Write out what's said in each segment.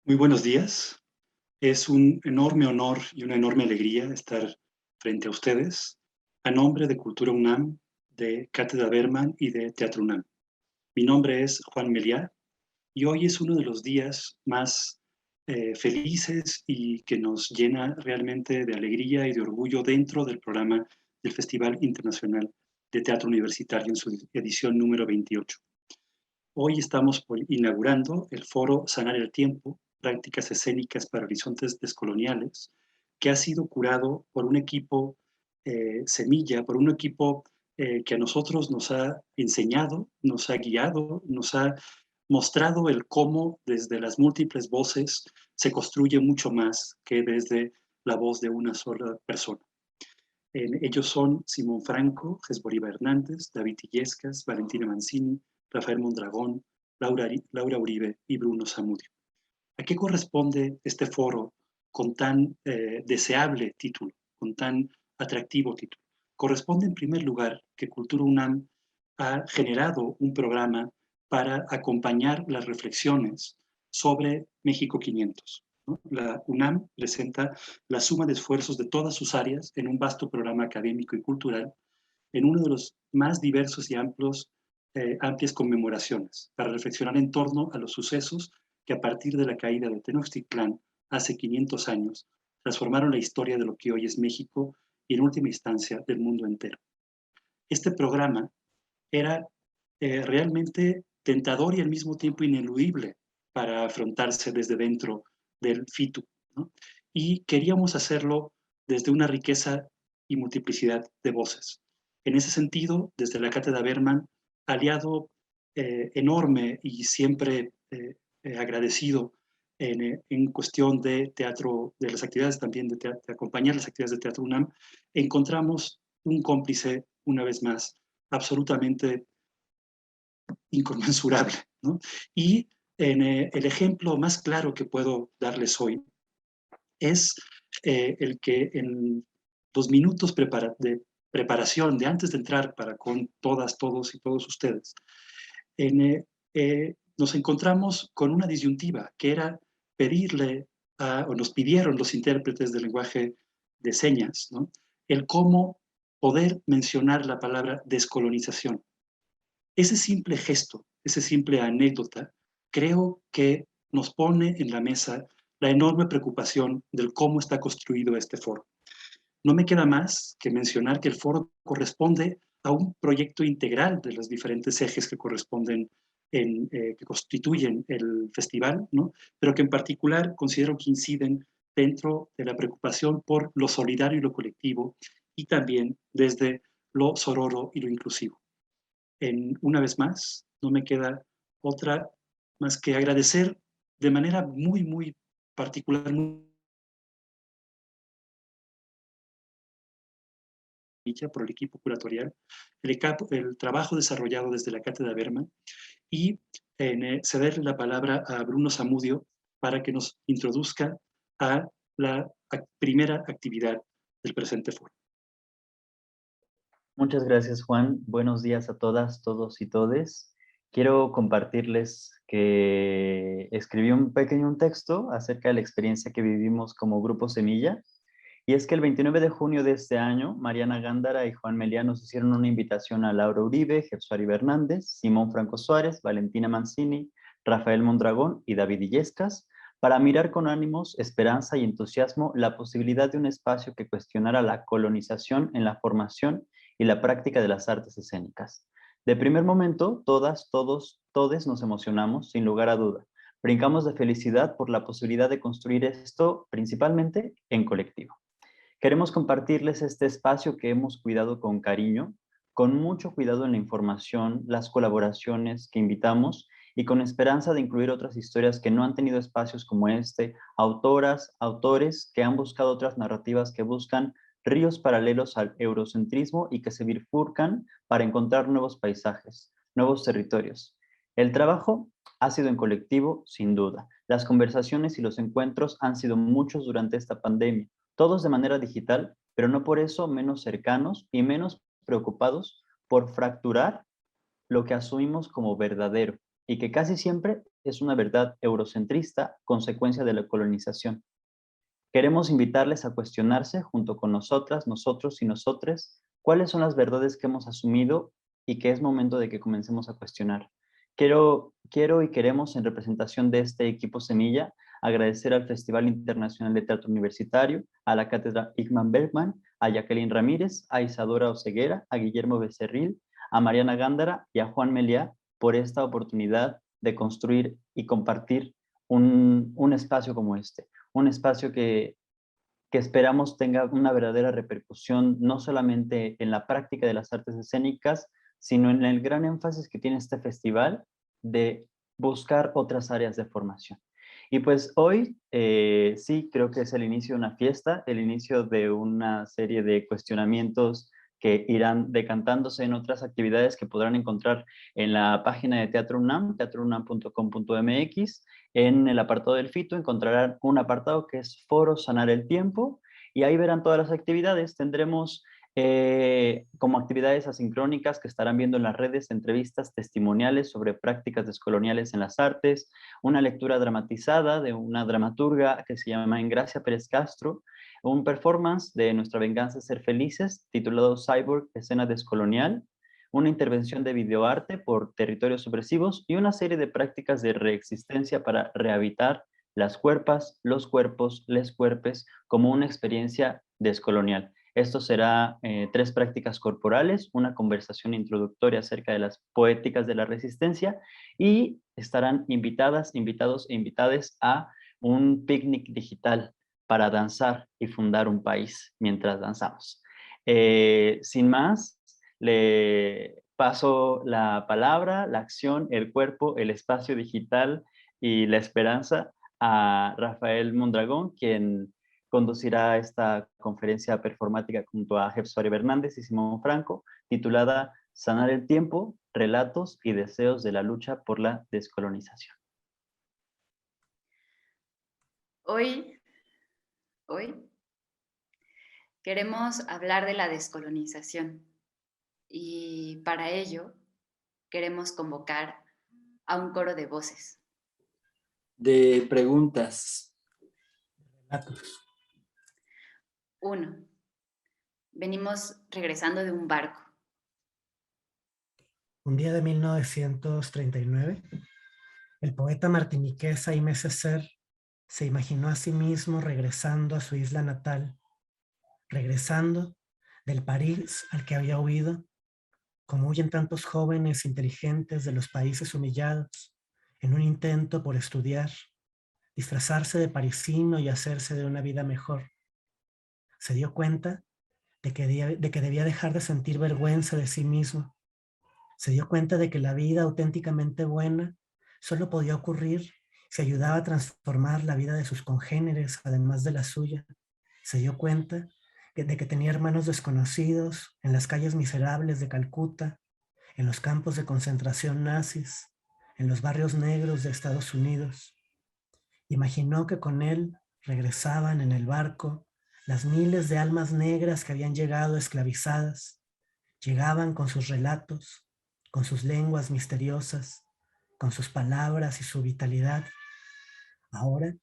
Muy buenos días. Es un enorme honor y una enorme alegría estar frente a ustedes a nombre de Cultura UNAM, de Cátedra Berman y de Teatro UNAM. Mi nombre es Juan Meliá y hoy es uno de los días más felices y que nos llena realmente de alegría y de orgullo dentro del programa del Festival Internacional de Teatro Universitario en su edición número 28. Hoy estamos inaugurando el foro Sanar el Tiempo, Prácticas Escénicas para Horizontes Descoloniales, que ha sido curado por un equipo semilla, por un equipo que a nosotros nos ha enseñado, nos ha guiado, nos ha mostrado el cómo desde las múltiples voces se construye mucho más que desde la voz de una sola persona. Ellos son Simón Franco, Jesboriba Hernández, David Illescas, Valentina Mancini, Rafael Mondragón, Laura Uribe y Bruno Zamudio. ¿A qué corresponde este foro con tan deseable título, con tan atractivo título? Corresponde en primer lugar que Cultura UNAM ha generado un programa para acompañar las reflexiones sobre México 500. ¿No? La UNAM presenta la suma de esfuerzos de todas sus áreas en un vasto programa académico y cultural en uno de los más diversos y amplias conmemoraciones para reflexionar en torno a los sucesos que a partir de la caída de Tenochtitlán hace 500 años transformaron la historia de lo que hoy es México y en última instancia del mundo entero. Este programa era realmente tentador y al mismo tiempo ineludible para afrontarse desde dentro del FITU, ¿no? Y queríamos hacerlo desde una riqueza y multiplicidad de voces. En ese sentido, desde la Cátedra Berman, aliado enorme y siempre agradecido en cuestión de teatro, de las actividades también de acompañar las actividades de Teatro UNAM, encontramos un cómplice, una vez más, absolutamente inconmensurable, ¿no? Y el ejemplo más claro que puedo darles hoy es el que en los minutos de preparación, de antes de entrar para con todas, todos y todos ustedes, nos encontramos con una disyuntiva que era pedirle, o nos pidieron los intérpretes del lenguaje de señas, ¿no? El cómo poder mencionar la palabra descolonización. Ese simple gesto, esa simple anécdota, creo que nos pone en la mesa la enorme preocupación del cómo está construido este foro. No me queda más que mencionar que el foro corresponde a un proyecto integral de los diferentes ejes que corresponden que constituyen el festival, ¿no? Pero que en particular considero que inciden dentro de la preocupación por lo solidario y lo colectivo y también desde lo sororo y lo inclusivo. Una vez más, no me queda otra más que agradecer de manera muy, muy particular por el equipo curatorial, el trabajo desarrollado desde la Cátedra Berman y cederle la palabra a Bruno Zamudio para que nos introduzca a la primera actividad del presente foro. Muchas gracias, Juan. Buenos días a todas, todos y todes. Quiero compartirles que escribí un pequeño texto acerca de la experiencia que vivimos como Grupo Semilla. Y es que el 29 de junio de este año, Mariana Gándara y Juan Meliá nos hicieron una invitación a Laura Uribe, Gersuari Hernández, Simón Franco Suárez, Valentina Mancini, Rafael Mondragón y David Illescas para mirar con ánimos, esperanza y entusiasmo la posibilidad de un espacio que cuestionara la colonización en la formación y la práctica de las artes escénicas. De primer momento, todas, todos, todes nos emocionamos, sin lugar a duda. Brincamos de felicidad por la posibilidad de construir esto principalmente en colectivo. Queremos compartirles este espacio que hemos cuidado con cariño, con mucho cuidado en la información, las colaboraciones que invitamos y con esperanza de incluir otras historias que no han tenido espacios como este, autoras, autores que han buscado otras narrativas que buscan ríos paralelos al eurocentrismo y que se bifurcan para encontrar nuevos paisajes, nuevos territorios. El trabajo ha sido en colectivo, sin duda. Las conversaciones y los encuentros han sido muchos durante esta pandemia, todos de manera digital, pero no por eso menos cercanos y menos preocupados por fracturar lo que asumimos como verdadero, y que casi siempre es una verdad eurocentrista, consecuencia de la colonización. Queremos invitarles a cuestionarse junto con nosotras, nosotros y nosotres cuáles son las verdades que hemos asumido y que es momento de que comencemos a cuestionar. Quiero y queremos, en representación de este equipo Semilla, agradecer al Festival Internacional de Teatro Universitario, a la Cátedra Igman Bergman, a Jacqueline Ramírez, a Isadora Oseguera, a Guillermo Becerril, a Mariana Gándara y a Juan Meliá por esta oportunidad de construir y compartir un espacio como este. Un espacio que esperamos tenga una verdadera repercusión, no solamente en la práctica de las artes escénicas, sino en el gran énfasis que tiene este festival de buscar otras áreas de formación. Y pues hoy sí creo que es el inicio de una fiesta, el inicio de una serie de cuestionamientos que irán decantándose en otras actividades que podrán encontrar en la página de Teatro UNAM, teatrounam.com.mx. En el apartado del FITO encontrarán un apartado que es Foro Sanar el Tiempo, y ahí verán todas las actividades. Tendremos como actividades asincrónicas que estarán viendo en las redes, entrevistas testimoniales sobre prácticas descoloniales en las artes, una lectura dramatizada de una dramaturga que se llama Engracia Pérez Castro, un performance de Nuestra Venganza es Ser Felices, titulado Cyborg, Escena Descolonial, una intervención de videoarte por Territorios Subversivos y una serie de prácticas de reexistencia para rehabitar las cuerpas, los cuerpos, les cuerpes como una experiencia descolonial. Esto será 3 prácticas corporales, una conversación introductoria acerca de las poéticas de la resistencia y estarán invitadas, invitados e invitades a un picnic digital para danzar y fundar un país mientras danzamos. Sin más, le paso la palabra, la acción, el cuerpo, el espacio digital y la esperanza a Rafael Mondragón, quien conducirá esta conferencia performática junto a Jef Suárez Hernández y Simón Franco, titulada Sanar el tiempo, relatos y deseos de la lucha por la descolonización. Hoy queremos hablar de la descolonización y para ello queremos convocar a un coro de voces. De preguntas. Relatos. 1. Venimos regresando de un barco. Un día de 1939, el poeta martiniqués Aimé Césaire se imaginó a sí mismo regresando a su isla natal, regresando del París al que había huido, como huyen tantos jóvenes inteligentes de los países humillados, en un intento por estudiar, disfrazarse de parisino y hacerse de una vida mejor. Se dio cuenta de que debía dejar de sentir vergüenza de sí mismo. Se dio cuenta de que la vida auténticamente buena solo podía ocurrir si ayudaba a transformar la vida de sus congéneres, además de la suya. Se dio cuenta de que tenía hermanos desconocidos en las calles miserables de Calcuta, en los campos de concentración nazis, en los barrios negros de Estados Unidos. Imaginó que con él regresaban en el barco las miles de almas negras que habían llegado esclavizadas. Llegaban con sus relatos, con sus lenguas misteriosas, con sus palabras y su vitalidad. Ahora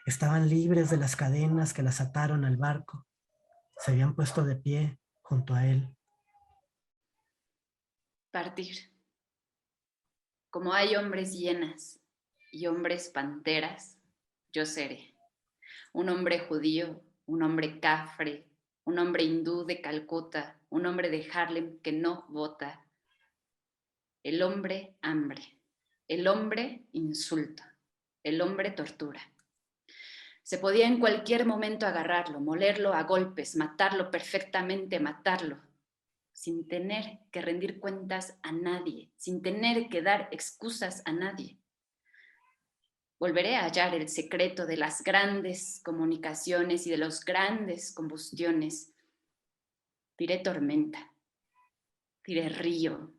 estaban libres de las cadenas que las ataron al barco. Se habían puesto de pie junto a él. Partir. Como hay hombres hienas y hombres panteras, yo seré. Un hombre judío, un hombre cafre, un hombre hindú de Calcuta, un hombre de Harlem que no vota. El hombre hambre, el hombre insulta, el hombre tortura. Se podía en cualquier momento agarrarlo, molerlo a golpes, matarlo perfectamente, matarlo, sin tener que rendir cuentas a nadie, sin tener que dar excusas a nadie. Volveré a hallar el secreto de las grandes comunicaciones y de las grandes combustiones. Diré tormenta, diré río,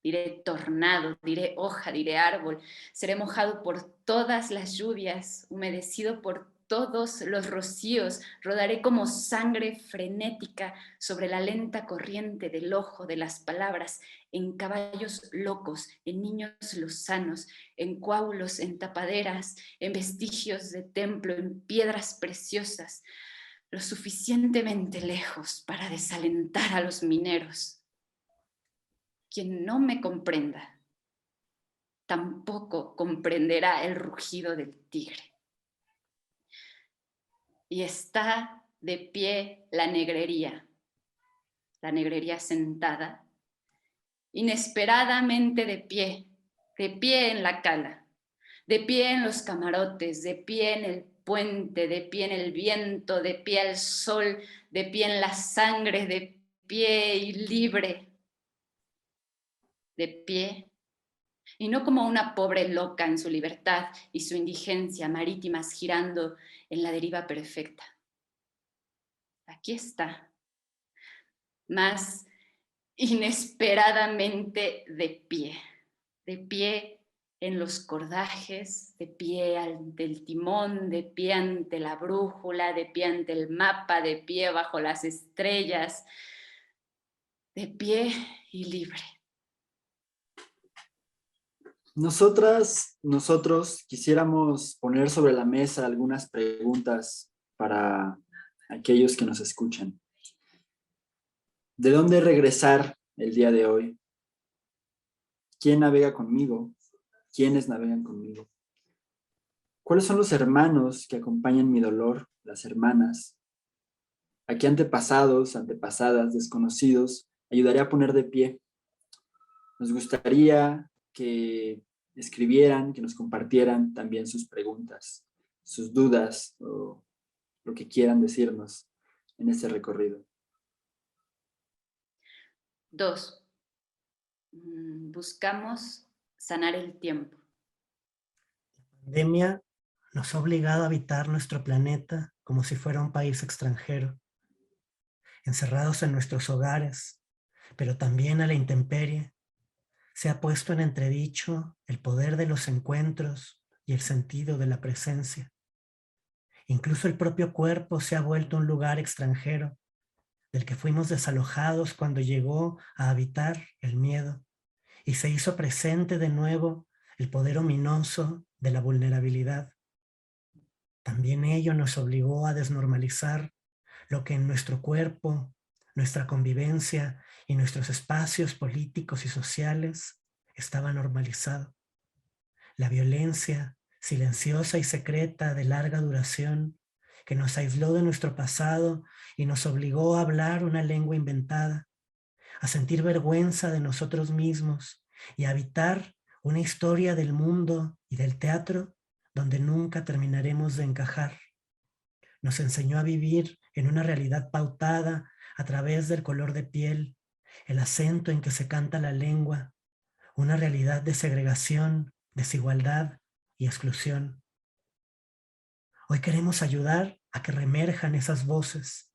diré tornado, diré hoja, diré árbol. Seré mojado por todas las lluvias, humedecido por todos los rocíos, rodaré como sangre frenética sobre la lenta corriente del ojo de las palabras, en caballos locos, en niños lozanos, en coágulos, en tapaderas, en vestigios de templo, en piedras preciosas, lo suficientemente lejos para desalentar a los mineros. Quien no me comprenda, tampoco comprenderá el rugido del tigre. Y está de pie la negrería sentada, inesperadamente de pie en la cala, de pie en los camarotes, de pie en el puente, de pie en el viento, de pie al sol, de pie en la sangre, de pie y libre, de pie. Y no como una pobre loca en su libertad y su indigencia marítimas girando en la deriva perfecta. Aquí está, más inesperadamente de pie en los cordajes, de pie ante el timón, de pie ante la brújula, de pie ante el mapa, de pie bajo las estrellas, de pie y libre. Nosotros quisiéramos poner sobre la mesa algunas preguntas para aquellos que nos escuchan. ¿De dónde regresar el día de hoy? ¿Quién navega conmigo? ¿Quiénes navegan conmigo? ¿Cuáles son los hermanos que acompañan mi dolor? Las hermanas. ¿A qué antepasados, antepasadas, desconocidos ayudaré a poner de pie? Nos gustaría que escribieran, que nos compartieran también sus preguntas, sus dudas o lo que quieran decirnos en este recorrido. 2. Buscamos sanar el tiempo. La pandemia nos ha obligado a habitar nuestro planeta como si fuera un país extranjero, encerrados en nuestros hogares, pero también a la intemperie. Se ha puesto en entredicho el poder de los encuentros y el sentido de la presencia. Incluso el propio cuerpo se ha vuelto un lugar extranjero, del que fuimos desalojados cuando llegó a habitar el miedo, y se hizo presente de nuevo el poder ominoso de la vulnerabilidad. También ello nos obligó a desnormalizar lo que en nuestro cuerpo, nuestra convivencia y nuestros espacios políticos y sociales estaba normalizado. La violencia silenciosa y secreta de larga duración que nos aisló de nuestro pasado y nos obligó a hablar una lengua inventada, a sentir vergüenza de nosotros mismos y a habitar una historia del mundo y del teatro donde nunca terminaremos de encajar. Nos enseñó a vivir en una realidad pautada a través del color de piel, el acento en que se canta la lengua, una realidad de segregación, desigualdad y exclusión. Hoy queremos ayudar a que reemerjan esas voces,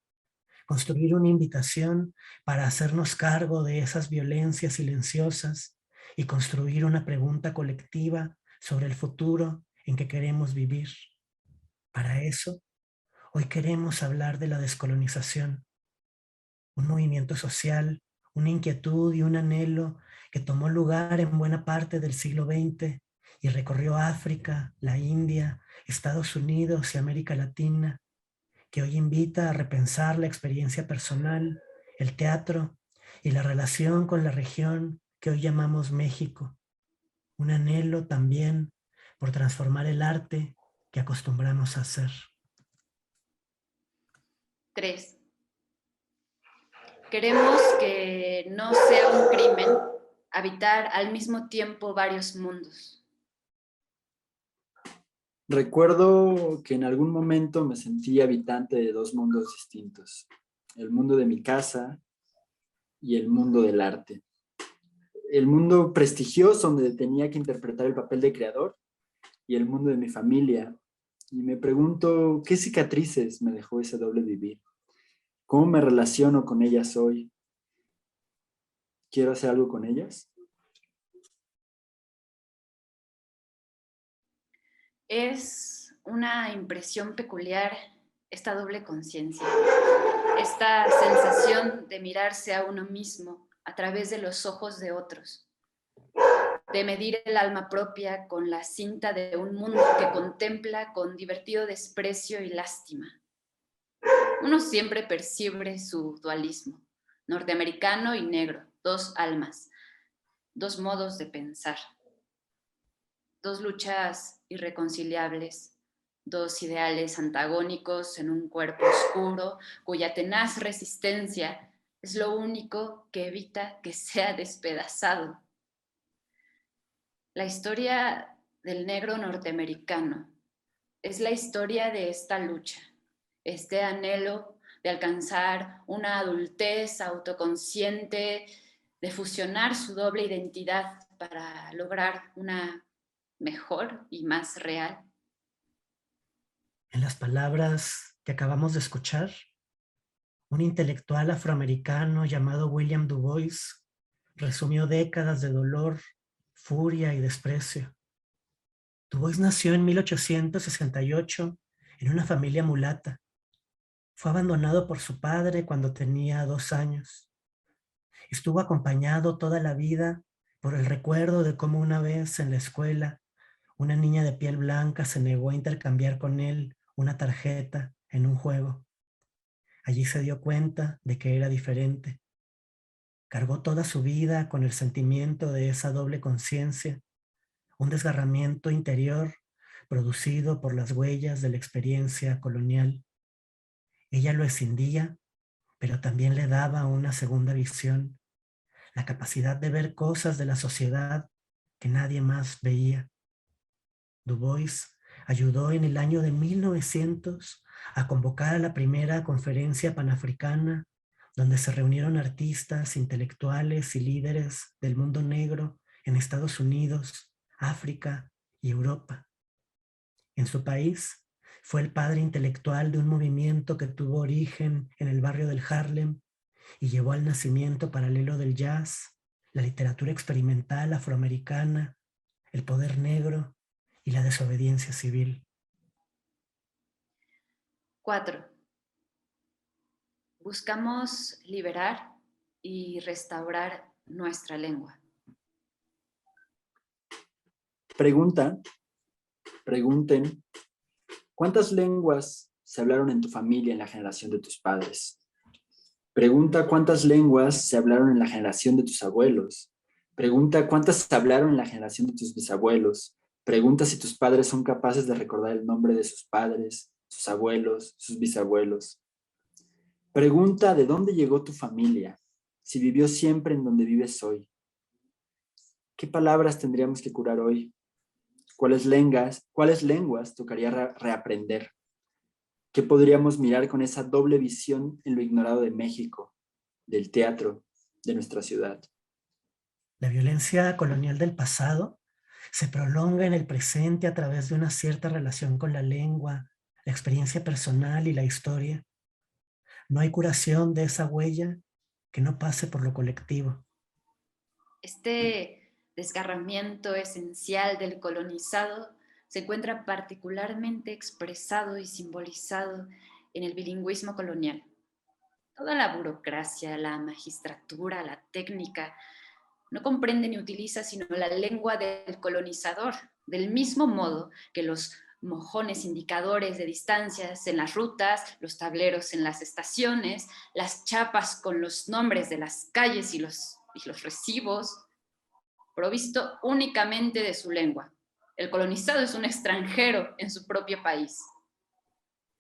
construir una invitación para hacernos cargo de esas violencias silenciosas y construir una pregunta colectiva sobre el futuro en que queremos vivir. Para eso, hoy queremos hablar de la descolonización, un movimiento social, una inquietud y un anhelo que tomó lugar en buena parte del siglo XX y recorrió África, la India, Estados Unidos y América Latina, que hoy invita a repensar la experiencia personal, el teatro y la relación con la región que hoy llamamos México. Un anhelo también por transformar el arte que acostumbramos a hacer. 3. Queremos que no sea un crimen habitar al mismo tiempo varios mundos. Recuerdo que en algún momento me sentí habitante de dos mundos distintos, el mundo de mi casa y el mundo del arte. El mundo prestigioso donde tenía que interpretar el papel de creador y el mundo de mi familia. Y me pregunto, ¿qué cicatrices me dejó ese doble vivir? ¿Cómo me relaciono con ellas hoy? ¿Quiero hacer algo con ellas? Es una impresión peculiar esta doble conciencia, esta sensación de mirarse a uno mismo a través de los ojos de otros, de medir el alma propia con la cinta de un mundo que contempla con divertido desprecio y lástima. Uno siempre percibe su dualismo, norteamericano y negro, dos almas, dos modos de pensar, dos luchas irreconciliables, dos ideales antagónicos en un cuerpo oscuro cuya tenaz resistencia es lo único que evita que sea despedazado. La historia del negro norteamericano es la historia de esta lucha, este anhelo de alcanzar una adultez autoconsciente, de fusionar su doble identidad para lograr una mejor y más real. En las palabras que acabamos de escuchar, un intelectual afroamericano llamado William Du Bois resumió décadas de dolor, furia y desprecio. Du Bois nació en 1868 en una familia mulata. Fue abandonado por su padre cuando tenía 2 años. Estuvo acompañado toda la vida por el recuerdo de cómo una vez en la escuela una niña de piel blanca se negó a intercambiar con él una tarjeta en un juego. Allí se dio cuenta de que era diferente. Cargó toda su vida con el sentimiento de esa doble conciencia, un desgarramiento interior producido por las huellas de la experiencia colonial. Ella lo escindía, pero también le daba una segunda visión, la capacidad de ver cosas de la sociedad que nadie más veía. Du Bois ayudó en el año de 1900 a convocar a la primera conferencia panafricana, donde se reunieron artistas, intelectuales y líderes del mundo negro en Estados Unidos, África y Europa. En su país, fue el padre intelectual de un movimiento que tuvo origen en el barrio del Harlem y llevó al nacimiento paralelo del jazz, la literatura experimental afroamericana, el poder negro y la desobediencia civil. 4. Buscamos liberar y restaurar nuestra lengua. Pregunten, ¿cuántas lenguas se hablaron en tu familia en la generación de tus padres? Pregunta cuántas lenguas se hablaron en la generación de tus abuelos. Pregunta cuántas se hablaron en la generación de tus bisabuelos. Pregunta si tus padres son capaces de recordar el nombre de sus padres, sus abuelos, sus bisabuelos. Pregunta de dónde llegó tu familia, si vivió siempre en donde vives hoy. ¿Qué palabras tendríamos que curar hoy? ¿Cuáles lenguas tocaría reaprender? ¿Qué podríamos mirar con esa doble visión en lo ignorado de México, del teatro, de nuestra ciudad? La violencia colonial del pasado se prolonga en el presente a través de una cierta relación con la lengua, la experiencia personal y la historia. No hay curación de esa huella que no pase por lo colectivo. Este desgarramiento esencial del colonizado se encuentra particularmente expresado y simbolizado en el bilingüismo colonial. Toda la burocracia, la magistratura, la técnica, no comprende ni utiliza sino la lengua del colonizador, del mismo modo que los mojones indicadores de distancias en las rutas, los tableros en las estaciones, las chapas con los nombres de las calles y los recibos, provisto únicamente de su lengua. El colonizado es un extranjero en su propio país.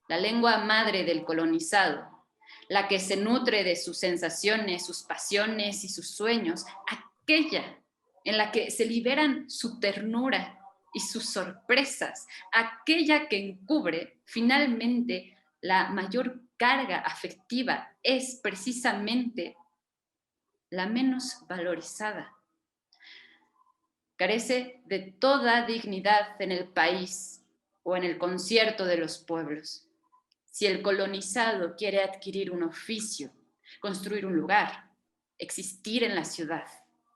La lengua madre del colonizado, la que se nutre de sus sensaciones, sus pasiones y sus sueños, aquella en la que se liberan su ternura y sus sorpresas, aquella que encubre finalmente la mayor carga afectiva, es precisamente la menos valorizada. Carece de toda dignidad en el país o en el concierto de los pueblos. Si el colonizado quiere adquirir un oficio, construir un lugar, existir en la ciudad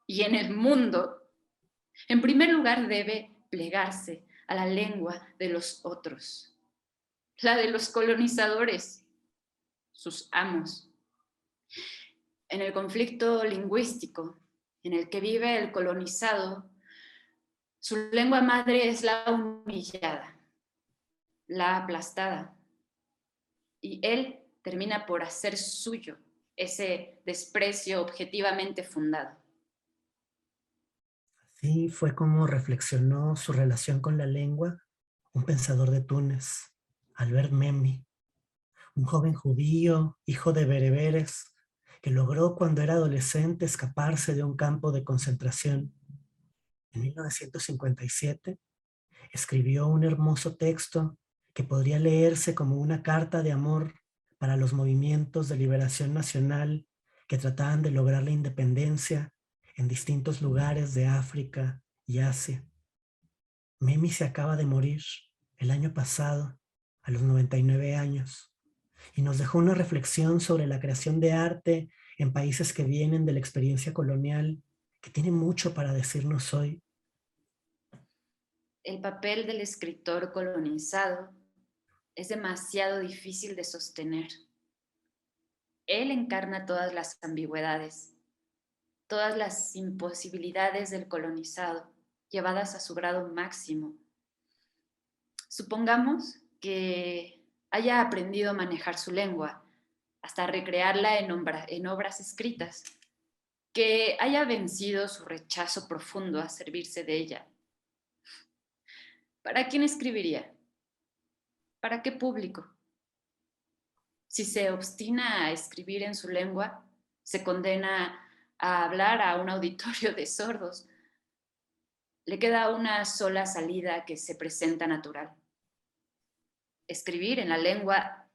y en el mundo, en primer lugar debe plegarse a la lengua de los otros, la de los colonizadores, sus amos. En el conflicto lingüístico en el que vive el colonizado, su lengua madre es la humillada, la aplastada, y él termina por hacer suyo ese desprecio objetivamente fundado. Así fue como reflexionó su relación con la lengua un pensador de Túnez, Albert Memmi, un joven judío, hijo de bereberes, que logró cuando era adolescente escaparse de un campo de concentración. En 1957 escribió un hermoso texto que podría leerse como una carta de amor para los movimientos de liberación nacional que trataban de lograr la independencia en distintos lugares de África y Asia. Memmi se acaba de morir el año pasado, a los 99 años, y nos dejó una reflexión sobre la creación de arte en países que vienen de la experiencia colonial, que tiene mucho para decirnos hoy. El papel del escritor colonizado es demasiado difícil de sostener. Él encarna todas las ambigüedades, todas las imposibilidades del colonizado, llevadas a su grado máximo. Supongamos que haya aprendido a manejar su lengua, hasta recrearla en obras escritas, que haya vencido su rechazo profundo a servirse de ella. ¿Para quién escribiría? ¿Para qué público? Si se obstina a escribir en su lengua, se condena a hablar a un auditorio de sordos. Le queda una sola salida que se presenta natural: escribir en la lengua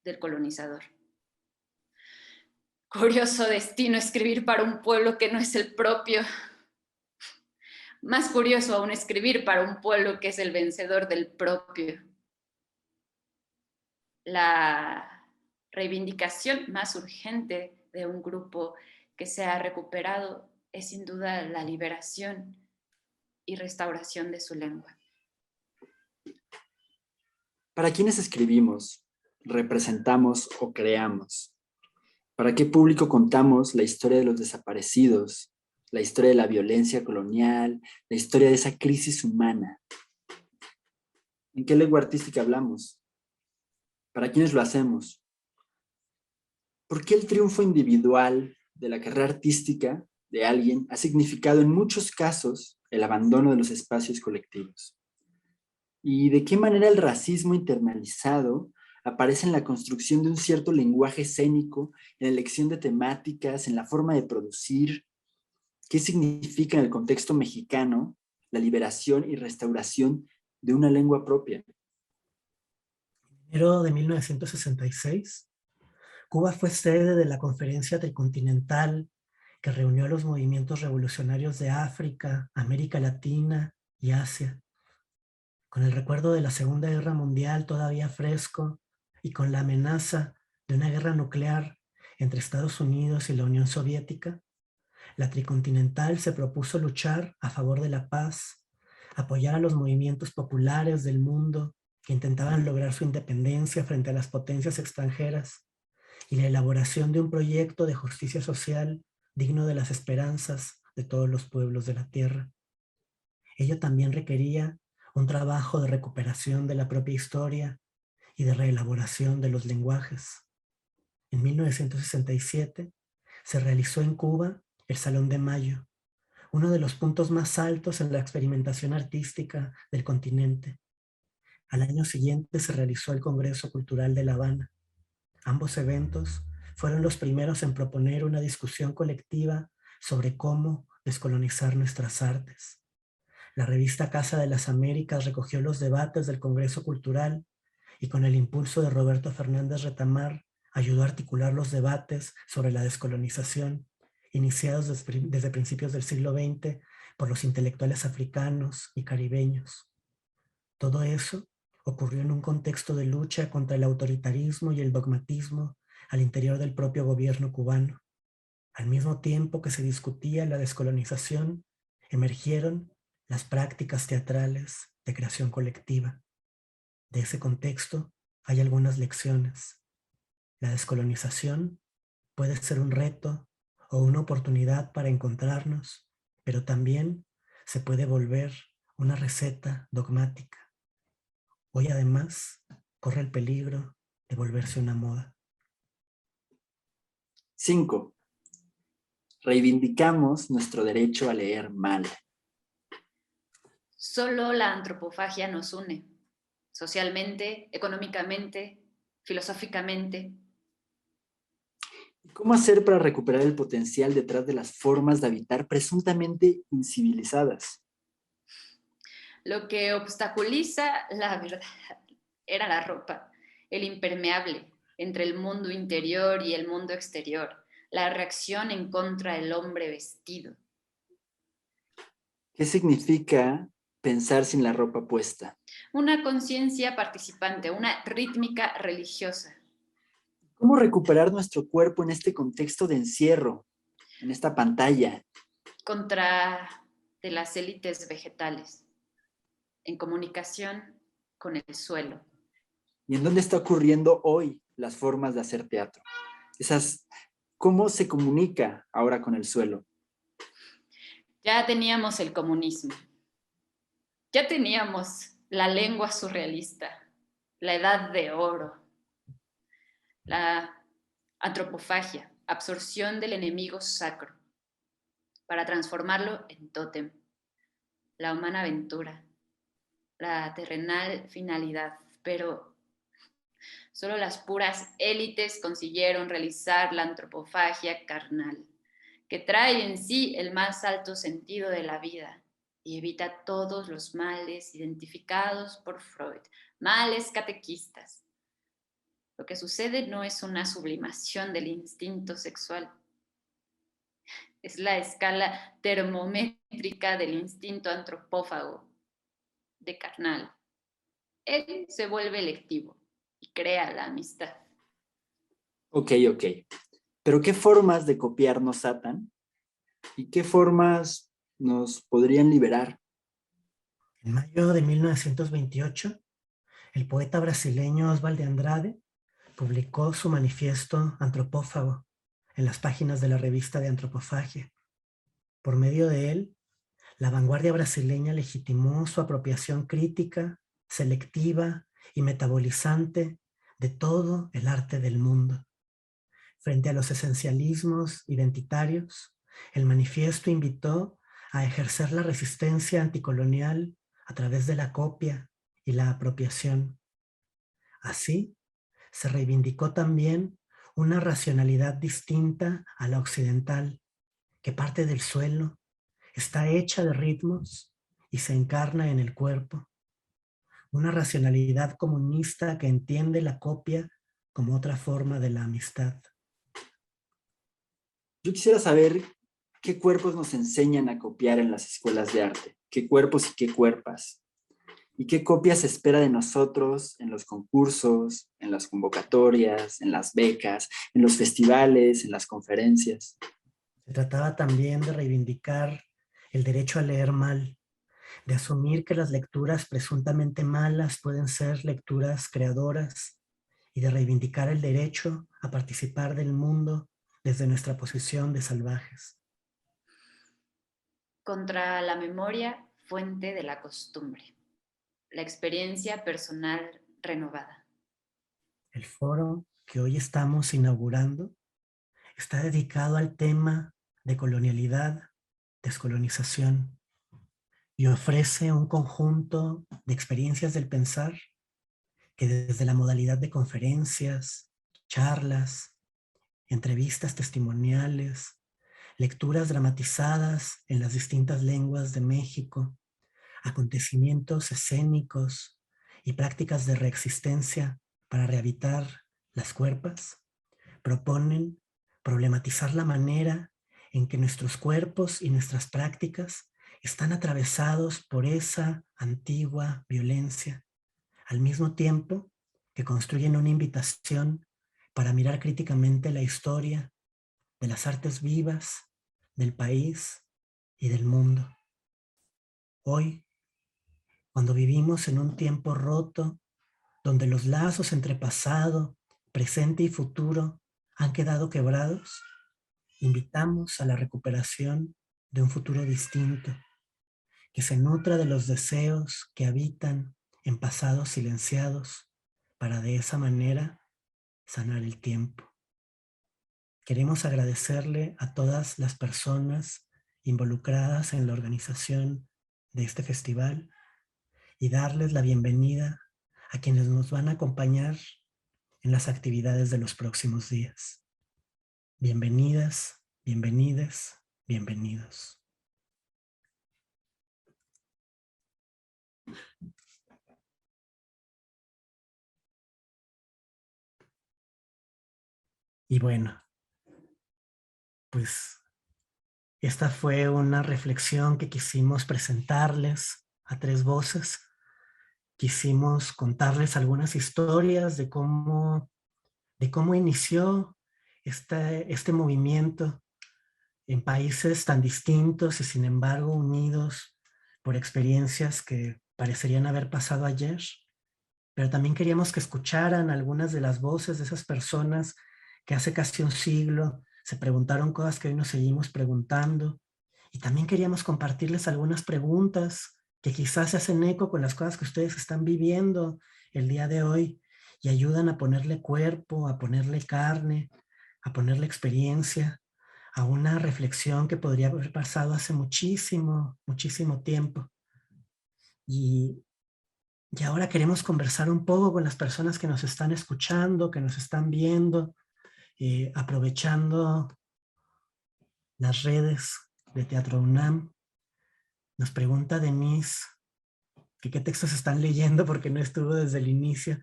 del colonizador. Curioso destino escribir para un pueblo que no es el propio. Más curioso aún escribir para un pueblo que es el vencedor del propio. La reivindicación más urgente de un grupo que se ha recuperado es sin duda la liberación y restauración de su lengua. ¿Para quiénes escribimos, representamos o creamos? ¿Para qué público contamos la historia de los desaparecidos, la historia de la violencia colonial, la historia de esa crisis humana? ¿En qué lengua artística hablamos? ¿Para quiénes lo hacemos? ¿Por qué el triunfo individual de la carrera artística de alguien ha significado en muchos casos el abandono de los espacios colectivos? ¿Y de qué manera el racismo internalizado aparece en la construcción de un cierto lenguaje escénico, en la elección de temáticas, en la forma de producir? ¿Qué significa en el contexto mexicano la liberación y restauración de una lengua propia? En enero de 1966, Cuba fue sede de la Conferencia Tricontinental que reunió a los movimientos revolucionarios de África, América Latina y Asia. Con el recuerdo de la Segunda Guerra Mundial todavía fresco y con la amenaza de una guerra nuclear entre Estados Unidos y la Unión Soviética, la Tricontinental se propuso luchar a favor de la paz, apoyar a los movimientos populares del mundo que intentaban lograr su independencia frente a las potencias extranjeras y la elaboración de un proyecto de justicia social digno de las esperanzas de todos los pueblos de la tierra. Ello también requería un trabajo de recuperación de la propia historia y de reelaboración de los lenguajes. En 1967 se realizó en Cuba el Salón de Mayo, uno de los puntos más altos en la experimentación artística del continente. Al año siguiente se realizó el Congreso Cultural de La Habana. Ambos eventos fueron los primeros en proponer una discusión colectiva sobre cómo descolonizar nuestras artes. La revista Casa de las Américas recogió los debates del Congreso Cultural y con el impulso de Roberto Fernández Retamar ayudó a articular los debates sobre la descolonización, iniciados desde principios del siglo XX por los intelectuales africanos y caribeños. Todo eso ocurrió en un contexto de lucha contra el autoritarismo y el dogmatismo al interior del propio gobierno cubano. Al mismo tiempo que se discutía la descolonización, emergieron las prácticas teatrales de creación colectiva. De ese contexto hay algunas lecciones. La descolonización puede ser un reto o una oportunidad para encontrarnos, pero también se puede volver una receta dogmática. Hoy además corre el peligro de volverse una moda. 5. Reivindicamos nuestro derecho a leer mal. Solo la antropofagia nos une, socialmente, económicamente, filosóficamente. ¿Cómo hacer para recuperar el potencial detrás de las formas de habitar presuntamente incivilizadas? Lo que obstaculiza la verdad era la ropa, el impermeable entre el mundo interior y el mundo exterior, la reacción en contra del hombre vestido. ¿Qué significa pensar sin la ropa puesta? Una conciencia participante, una rítmica religiosa. ¿Cómo recuperar nuestro cuerpo en este contexto de encierro, en esta pantalla? Contra de las élites vegetales, en comunicación con el suelo. ¿Y en dónde está ocurriendo hoy las formas de hacer teatro? ¿Cómo se comunica ahora con el suelo? Ya teníamos el comunismo, ya teníamos la lengua surrealista, la edad de oro, la antropofagia, absorción del enemigo sacro, para transformarlo en tótem, la humana aventura, la terrenal finalidad, pero solo las puras élites consiguieron realizar la antropofagia carnal, que trae en sí el más alto sentido de la vida y evita todos los males identificados por Freud, males catequistas. Lo que sucede no es una sublimación del instinto sexual, es la escala termométrica del instinto antropófago, de carnal. Él se vuelve electivo y crea la amistad. Ok. ¿Pero qué formas de copiar nos atan? ¿Y qué formas nos podrían liberar? En mayo de 1928, el poeta brasileño Oswald de Andrade publicó su manifiesto antropófago en las páginas de la revista de Antropofagia. Por medio de él, la vanguardia brasileña legitimó su apropiación crítica, selectiva y metabolizante de todo el arte del mundo. Frente a los esencialismos identitarios, el manifiesto invitó a ejercer la resistencia anticolonial a través de la copia y la apropiación. Así, se reivindicó también una racionalidad distinta a la occidental, que parte del suelo, está hecha de ritmos y se encarna en el cuerpo. Una racionalidad comunista que entiende la copia como otra forma de la amistad. Yo quisiera saber qué cuerpos nos enseñan a copiar en las escuelas de arte. ¿Qué cuerpos y qué cuerpas? ¿Y qué copias se espera de nosotros en los concursos, en las convocatorias, en las becas, en los festivales, en las conferencias? Se trataba también de reivindicar el derecho a leer mal, de asumir que las lecturas presuntamente malas pueden ser lecturas creadoras y de reivindicar el derecho a participar del mundo desde nuestra posición de salvajes. Contra la memoria, fuente de la costumbre, la experiencia personal renovada. El foro que hoy estamos inaugurando está dedicado al tema de colonialidad, descolonización, y ofrece un conjunto de experiencias del pensar que desde la modalidad de conferencias, charlas, entrevistas testimoniales, lecturas dramatizadas en las distintas lenguas de México, acontecimientos escénicos y prácticas de reexistencia para rehabilitar las cuerpas, proponen problematizar la manera en que nuestros cuerpos y nuestras prácticas están atravesados por esa antigua violencia, al mismo tiempo que construyen una invitación para mirar críticamente la historia de las artes vivas, del país y del mundo. Hoy, cuando vivimos en un tiempo roto, donde los lazos entre pasado, presente y futuro han quedado quebrados, invitamos a la recuperación de un futuro distinto, que se nutra de los deseos que habitan en pasados silenciados, para de esa manera sanar el tiempo. Queremos agradecerle a todas las personas involucradas en la organización de este festival y darles la bienvenida a quienes nos van a acompañar en las actividades de los próximos días. Bienvenidas, bienvenides, bienvenidos. Y bueno, pues esta fue una reflexión que quisimos presentarles a tres voces. Quisimos contarles algunas historias de cómo inició este movimiento en países tan distintos y sin embargo unidos por experiencias que parecerían haber pasado ayer. Pero también queríamos que escucharan algunas de las voces de esas personas que hace casi un siglo se preguntaron cosas que hoy nos seguimos preguntando. Y también queríamos compartirles algunas preguntas que quizás se hacen eco con las cosas que ustedes están viviendo el día de hoy y ayudan a ponerle cuerpo, a ponerle carne, a ponerle experiencia a una reflexión que podría haber pasado hace muchísimo, muchísimo tiempo. Y ahora queremos conversar un poco con las personas que nos están escuchando, que nos están viendo, aprovechando las redes de Teatro UNAM. Nos pregunta Denise que qué textos están leyendo porque no estuvo desde el inicio.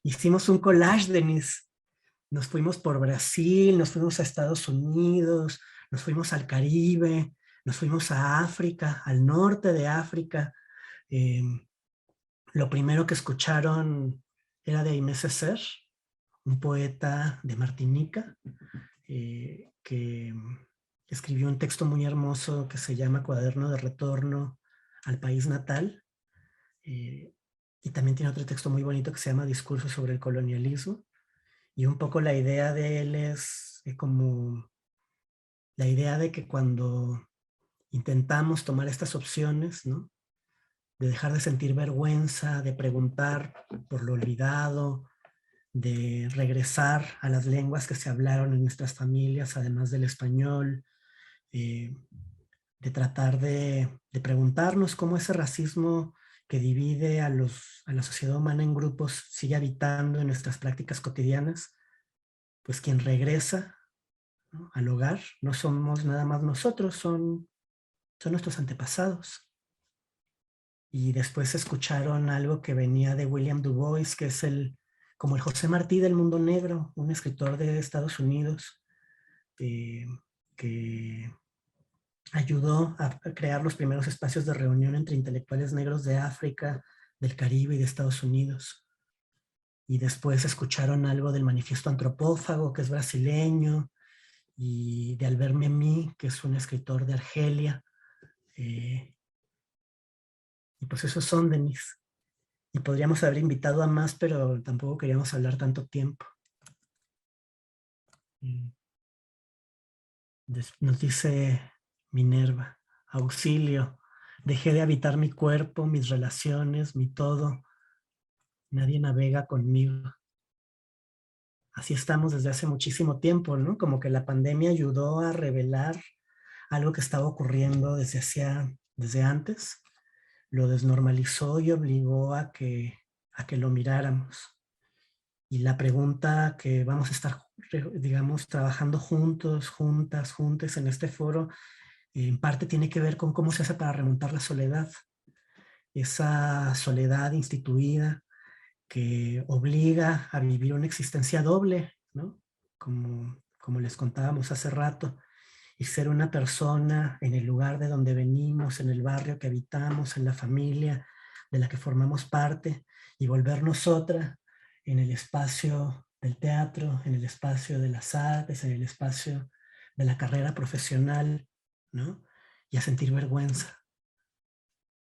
Hicimos un collage, Denise. Nos fuimos por Brasil, nos fuimos a Estados Unidos, nos fuimos al Caribe, nos fuimos a África, al norte de África. Lo primero que escucharon era de Aimé Césaire, un poeta de Martinica, que escribió un texto muy hermoso que se llama Cuaderno de Retorno al País Natal. Y también tiene otro texto muy bonito que se llama Discurso sobre el Colonialismo. Y un poco la idea de él es como la idea de que cuando intentamos tomar estas opciones, ¿no?, de dejar de sentir vergüenza, de preguntar por lo olvidado, de regresar a las lenguas que se hablaron en nuestras familias, además del español, de tratar de preguntarnos cómo ese racismo que divide a la sociedad humana en grupos sigue habitando en nuestras prácticas cotidianas. Pues quien regresa, ¿no?, al hogar no somos nada más nosotros, son nuestros antepasados. Y después escucharon algo que venía de William Du Bois, que es como el José Martí del mundo negro, un escritor de Estados Unidos que ayudó a crear los primeros espacios de reunión entre intelectuales negros de África, del Caribe y de Estados Unidos. Y después escucharon algo del Manifiesto Antropófago, que es brasileño, y de Albert Memmi, que es un escritor de Argelia. Y pues esos son, Denise. Y podríamos haber invitado a más, pero tampoco queríamos hablar tanto tiempo. Nos dice Minerva: auxilio, dejé de habitar mi cuerpo, mis relaciones, mi todo. Nadie navega conmigo. Así estamos desde hace muchísimo tiempo, ¿no? Como que la pandemia ayudó a revelar algo que estaba ocurriendo desde antes. Lo desnormalizó y obligó a que lo miráramos. Y la pregunta que vamos a estar, digamos, trabajando juntos, juntas, juntes en este foro, en parte tiene que ver con cómo se hace para remontar la soledad. Esa soledad instituida que obliga a vivir una existencia doble, ¿no? Como les contábamos hace rato, y ser una persona en el lugar de donde venimos, en el barrio que habitamos, en la familia de la que formamos parte, y volvernos otra en el espacio del teatro, en el espacio de las artes, en el espacio de la carrera profesional, ¿no? Y a sentir vergüenza.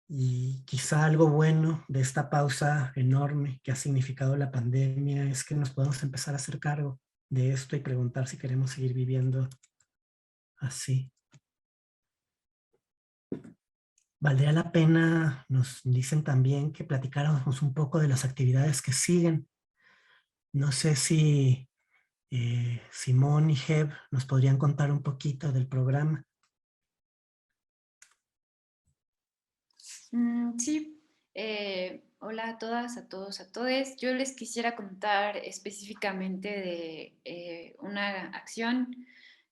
Y quizá algo bueno de esta pausa enorme que ha significado la pandemia es que nos podemos empezar a hacer cargo de esto y preguntar si queremos seguir viviendo así. Valdría la pena, nos dicen también, que platicáramos un poco de las actividades que siguen. No sé si Simón y Jeb nos podrían contar un poquito del programa. Sí, hola a todas, a todos, a todes. Yo les quisiera contar específicamente de una acción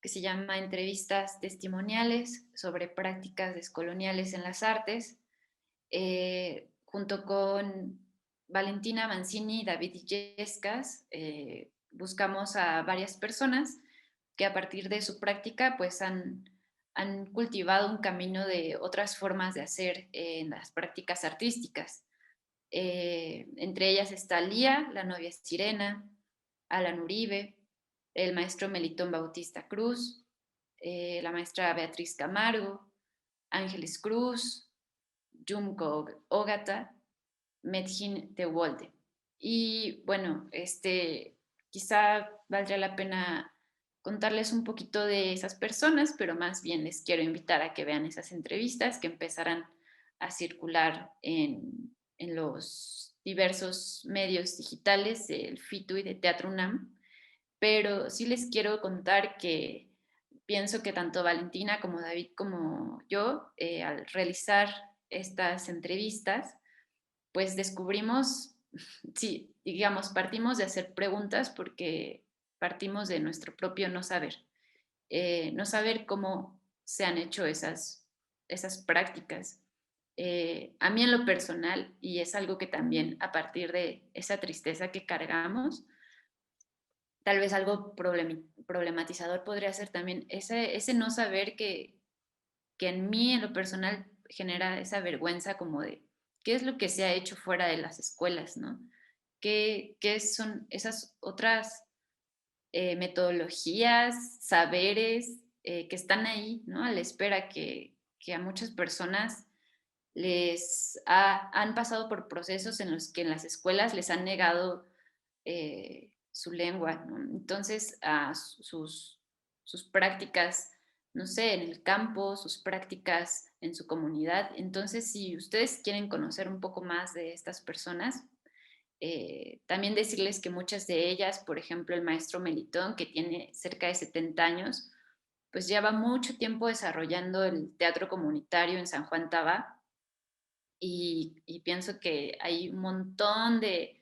que se llama Entrevistas Testimoniales sobre prácticas descoloniales en las artes, junto con Valentina Mancini y David Illescas. Buscamos a varias personas que a partir de su práctica pues han cultivado un camino de otras formas de hacer en las prácticas artísticas. Entre ellas está Lía, la novia Sirena, Alan Uribe, el maestro Melitón Bautista Cruz, la maestra Beatriz Camargo, Ángeles Cruz, Junko Ogata, Medjin Tewolde. Y bueno, quizá valdría la pena contarles un poquito de esas personas, pero más bien les quiero invitar a que vean esas entrevistas que empezarán a circular en los diversos medios digitales del FITU y de Teatro UNAM. Pero sí les quiero contar que pienso que tanto Valentina como David como yo, al realizar estas entrevistas, pues descubrimos, sí, digamos, partimos de hacer preguntas porque partimos de nuestro propio no saber. No saber cómo se han hecho esas prácticas. A mí en lo personal, y es algo que también a partir de esa tristeza que cargamos, tal vez algo problematizador podría ser también ese no saber que en mí en lo personal genera esa vergüenza como de qué es lo que se ha hecho fuera de las escuelas, ¿no? ¿Qué son esas otras metodologías, saberes que están ahí, ¿no? A la espera que a muchas personas han pasado por procesos en los que en las escuelas les han negado su lengua, ¿no? Entonces, sus prácticas, no sé, en el campo, sus prácticas en su comunidad. Entonces, si ustedes quieren conocer un poco más de estas personas, también decirles que muchas de ellas, por ejemplo, el maestro Melitón, que tiene cerca de 70 años, pues lleva mucho tiempo desarrollando el teatro comunitario en San Juan Tabá, y pienso que hay un montón de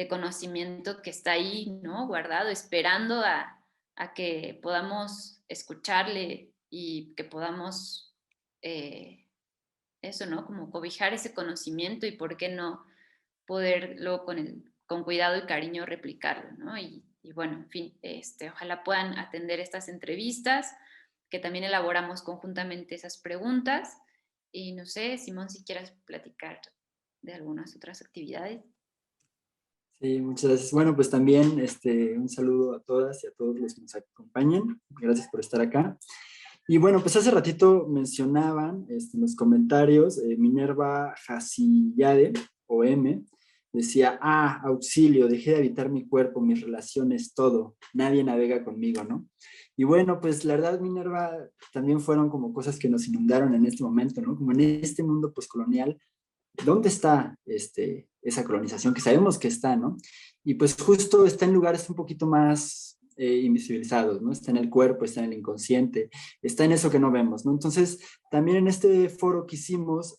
conocimiento que está ahí, ¿no? Guardado, esperando a que podamos escucharle y que podamos eso, ¿no? Como cobijar ese conocimiento y por qué no poderlo con cuidado y cariño replicarlo, ¿no? Y bueno, en fin, ojalá puedan atender estas entrevistas, que también elaboramos conjuntamente esas preguntas. Y no sé, Simón, si quieras platicar de algunas otras actividades. Sí, muchas gracias. Bueno, pues también un saludo a todas y a todos los que nos acompañan. Gracias por estar acá. Y bueno, pues hace ratito mencionaban en los comentarios Minerva Hasiyade, o M, decía, auxilio, dejé de habitar mi cuerpo, mis relaciones, todo, nadie navega conmigo, ¿no? Y bueno, pues la verdad, Minerva, también fueron como cosas que nos inundaron en este momento, ¿no? Como en este mundo postcolonial, ¿dónde está esa colonización? Que sabemos que está, ¿no? Y pues justo está en lugares un poquito más invisibilizados, ¿no? Está en el cuerpo, está en el inconsciente, está en eso que no vemos, ¿no? Entonces, también en este foro quisimos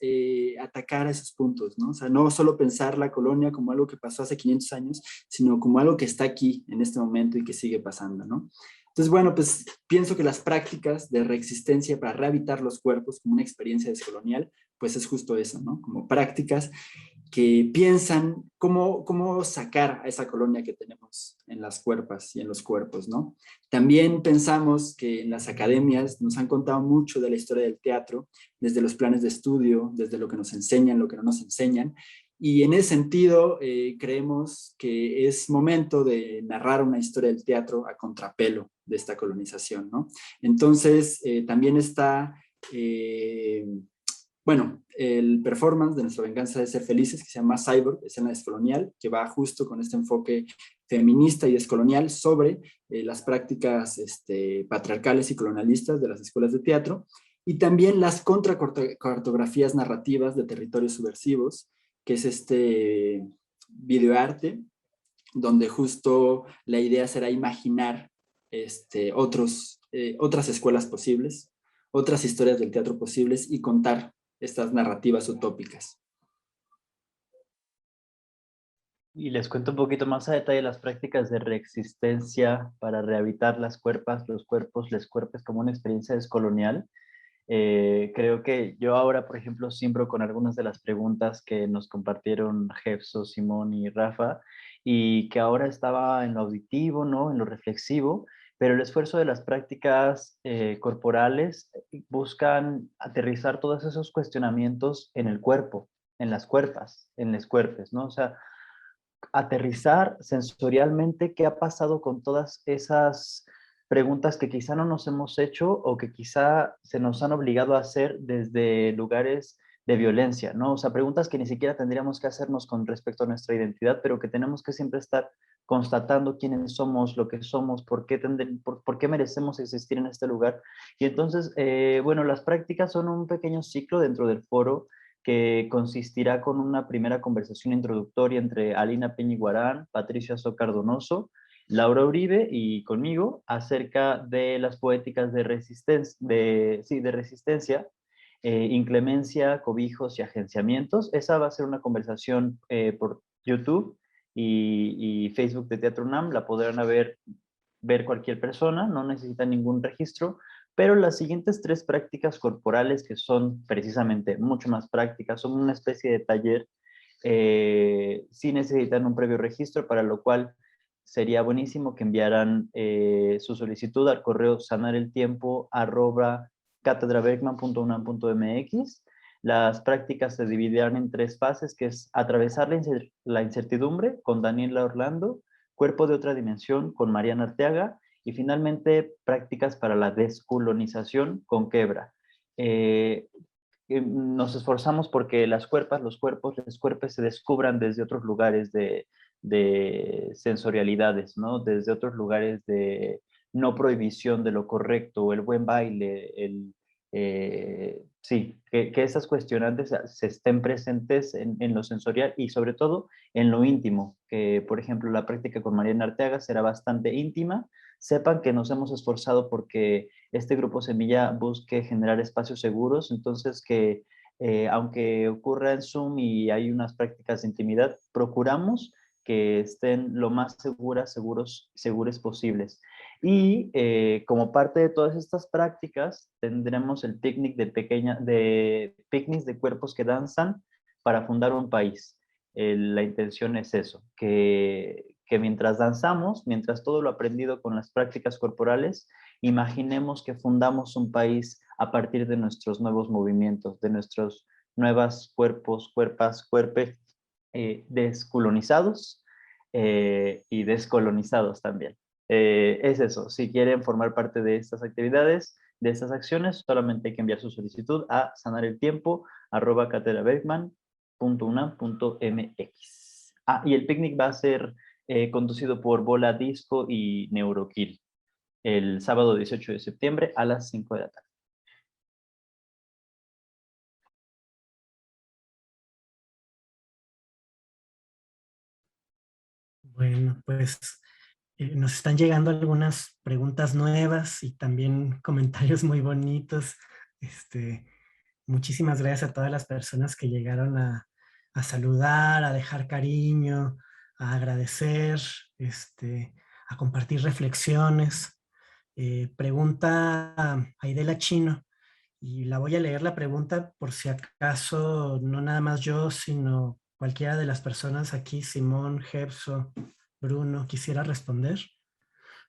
atacar esos puntos, ¿no? O sea, no solo pensar la colonia como algo que pasó hace 500 años, sino como algo que está aquí en este momento y que sigue pasando, ¿no? Entonces, bueno, pues pienso que las prácticas de reexistencia para rehabilitar los cuerpos como una experiencia descolonial, pues es justo eso, ¿no? Como prácticas que piensan cómo sacar a esa colonia que tenemos en las cuerpas y en los cuerpos, ¿no? También pensamos que en las academias nos han contado mucho de la historia del teatro, desde los planes de estudio, desde lo que nos enseñan, lo que no nos enseñan, y en ese sentido creemos que es momento de narrar una historia del teatro a contrapelo de esta colonización, ¿no? Entonces también está bueno, el performance de Nuestra venganza de ser felices, que se llama Cyborg, escena descolonial, que va justo con este enfoque feminista y descolonial sobre las prácticas patriarcales y colonialistas de las escuelas de teatro, y también las contracartografías narrativas de territorios subversivos, que es este videoarte, donde justo la idea será imaginar otras escuelas posibles, otras historias del teatro posibles y contar estas narrativas utópicas. Y les cuento un poquito más a detalle las prácticas de reexistencia para rehabilitar las cuerpas, los cuerpos, les cuerpes como una experiencia descolonial. Creo que yo ahora, por ejemplo, siembro con algunas de las preguntas que nos compartieron Jefso, Simón y Rafa, y que ahora estaba en lo auditivo, ¿no? En lo reflexivo, pero el esfuerzo de las prácticas corporales buscan aterrizar todos esos cuestionamientos en el cuerpo, en las cuerpas, en los cuerpos, ¿no? O sea, aterrizar sensorialmente qué ha pasado con todas esas preguntas que quizá no nos hemos hecho o que quizá se nos han obligado a hacer desde lugares de violencia, ¿no? O sea, preguntas que ni siquiera tendríamos que hacernos con respecto a nuestra identidad, pero que tenemos que siempre estar constatando quiénes somos, lo que somos, por qué merecemos existir en este lugar. Y entonces, bueno, las prácticas son un pequeño ciclo dentro del foro que consistirá con una primera conversación introductoria entre Alina Peñiguarán, Patricio Azócar Donoso, Laura Uribe y conmigo acerca de las poéticas de resistencia, inclemencia, cobijos y agenciamientos. Esa va a ser una conversación por YouTube y Facebook de Teatro UNAM. La podrán ver cualquier persona, no necesita ningún registro, pero las siguientes 3 prácticas corporales, que son precisamente mucho más prácticas, son una especie de taller, sí necesitan un previo registro, para lo cual sería buenísimo que enviaran su solicitud al correo sanareltiempo@catedrabergman.unam.mx. Las prácticas se dividirán en 3 fases, que es atravesar la incertidumbre con Daniela Orlando, cuerpo de otra dimensión con Mariana Arteaga, y finalmente prácticas para la descolonización con Quebra. Nos esforzamos porque las cuerpas, los cuerpos, los cuerpos se descubran desde otros lugares de sensorialidades, ¿no? Desde otros lugares de no prohibición de lo correcto, el buen baile, sí, que esas cuestionantes se estén presentes en lo sensorial y sobre todo en lo íntimo, que por ejemplo la práctica con Mariana Arteaga será bastante íntima. Sepan que nos hemos esforzado porque este grupo Semilla busque generar espacios seguros, entonces que aunque ocurra en Zoom y hay unas prácticas de intimidad, procuramos que estén lo más seguros posibles. Y como parte de todas estas prácticas, tendremos el picnic picnics de cuerpos que danzan para fundar un país. La intención es eso, que mientras danzamos, mientras todo lo aprendido con las prácticas corporales, imaginemos que fundamos un país a partir de nuestros nuevos movimientos, de nuestros nuevos cuerpos, descolonizados y descolonizados también. Es eso, si quieren formar parte de estas actividades, de estas acciones, solamente hay que enviar su solicitud a sanareltiempo@catedrabergman.unam.mx. Y el picnic va a ser conducido por Bola Disco y Neurokill el sábado 18 de septiembre a las 5 de la tarde. Bueno, pues nos están llegando algunas preguntas nuevas y también comentarios muy bonitos. Muchísimas gracias a todas las personas que llegaron a saludar, a dejar cariño, a agradecer, a compartir reflexiones. Pregunta Aidela Chino, y la voy a leer la pregunta por si acaso no nada más yo, sino cualquiera de las personas aquí, Simón, Jefso, Bruno, quisiera responder.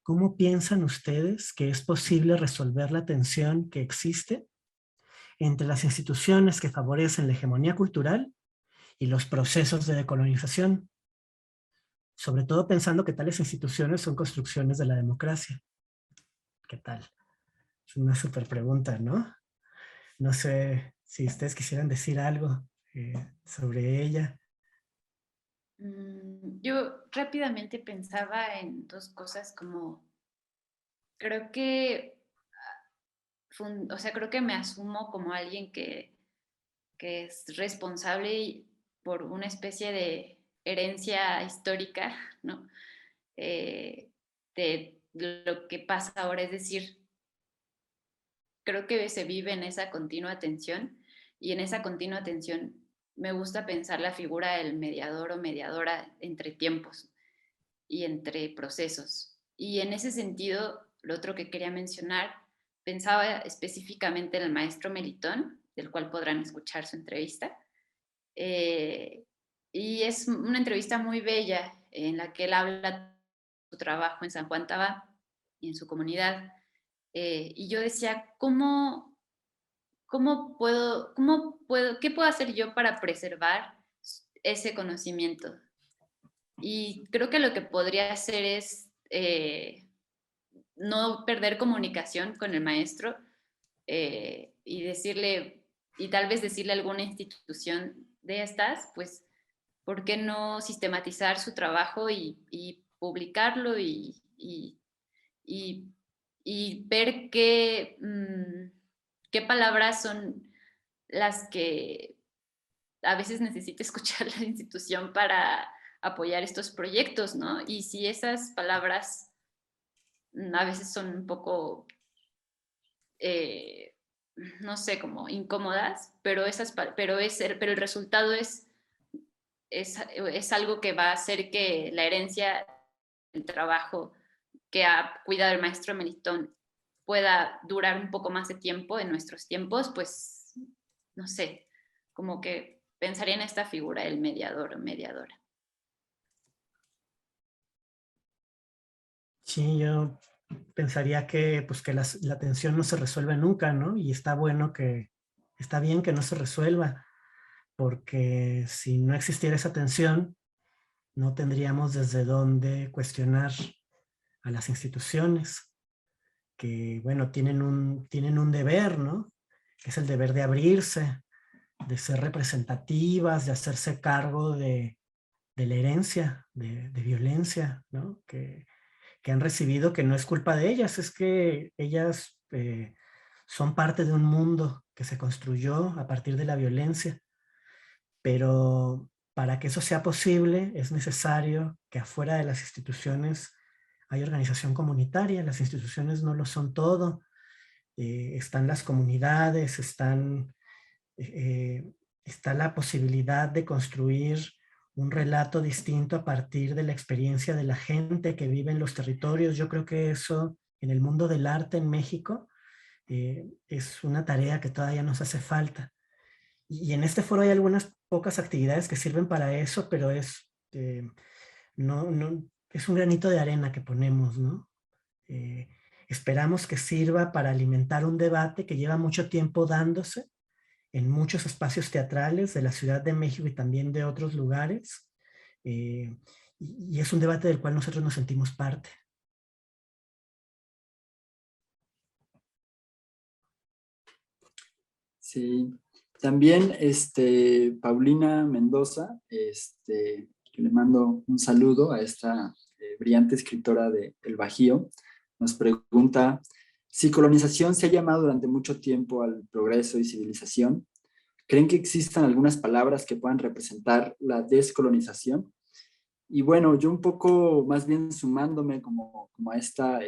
¿Cómo piensan ustedes que es posible resolver la tensión que existe entre las instituciones que favorecen la hegemonía cultural y los procesos de decolonización? Sobre todo pensando que tales instituciones son construcciones de la democracia. ¿Qué tal? Es una súper pregunta, ¿no? No sé si ustedes quisieran decir algo sobre ella. Yo rápidamente pensaba en dos cosas, como creo que, o sea, creo que me asumo como alguien que es responsable por una especie de herencia histórica, ¿no? De lo que pasa ahora, es decir, creo que se vive en esa continua tensión, y en esa continua tensión me gusta pensar la figura del mediador o mediadora entre tiempos y entre procesos. Y en ese sentido, lo otro que quería mencionar, pensaba específicamente en el maestro Melitón, del cual podrán escuchar su entrevista. Y es una entrevista muy bella en la que él habla de su trabajo en San Juan Tabá y en su comunidad. Y yo decía, ¿qué puedo hacer yo para preservar ese conocimiento? Y creo que lo que podría hacer es no perder comunicación con el maestro, y decirle, y tal vez decirle a alguna institución de estas, pues, ¿por qué no sistematizar su trabajo y publicarlo y, y ver qué palabras son las que a veces necesita escuchar la institución para apoyar estos proyectos, ¿no? Y si esas palabras a veces son un poco, eh, no sé, como incómodas, pero el resultado es algo que va a hacer que la herencia, el trabajo que ha cuidado el maestro Melitón pueda durar un poco más de tiempo en nuestros tiempos, pues, no sé, como que pensaría en esta figura, el mediador o mediadora. Sí, yo pensaría que, pues, que la tensión no se resuelve nunca, ¿no? Y está bien que no se resuelva, porque si no existiera esa tensión, no tendríamos desde dónde cuestionar a las instituciones, que, bueno, tienen un deber, ¿no? Que es el deber de abrirse, de ser representativas, de hacerse cargo de la herencia, de violencia, ¿no? Que han recibido, que no es culpa de ellas, es que ellas son parte de un mundo que se construyó a partir de la violencia, pero para que eso sea posible es necesario que afuera de las instituciones hay organización comunitaria. Las instituciones no lo son todo, están las comunidades, está la posibilidad de construir un relato distinto a partir de la experiencia de la gente que vive en los territorios. Yo creo que eso en el mundo del arte en México es una tarea que todavía nos hace falta. Y en este foro hay algunas pocas actividades que sirven para eso, pero es un granito de arena que ponemos, ¿no? Esperamos que sirva para alimentar un debate que lleva mucho tiempo dándose en muchos espacios teatrales de la Ciudad de México y también de otros lugares. Y es un debate del cual nosotros nos sentimos parte. Sí, también Paulina Mendoza, que le mando un saludo a esta brillante escritora de El Bajío, nos pregunta: si colonización se ha llamado durante mucho tiempo al progreso y civilización, ¿creen que existan algunas palabras que puedan representar la descolonización? Y bueno, yo un poco más bien sumándome como a esto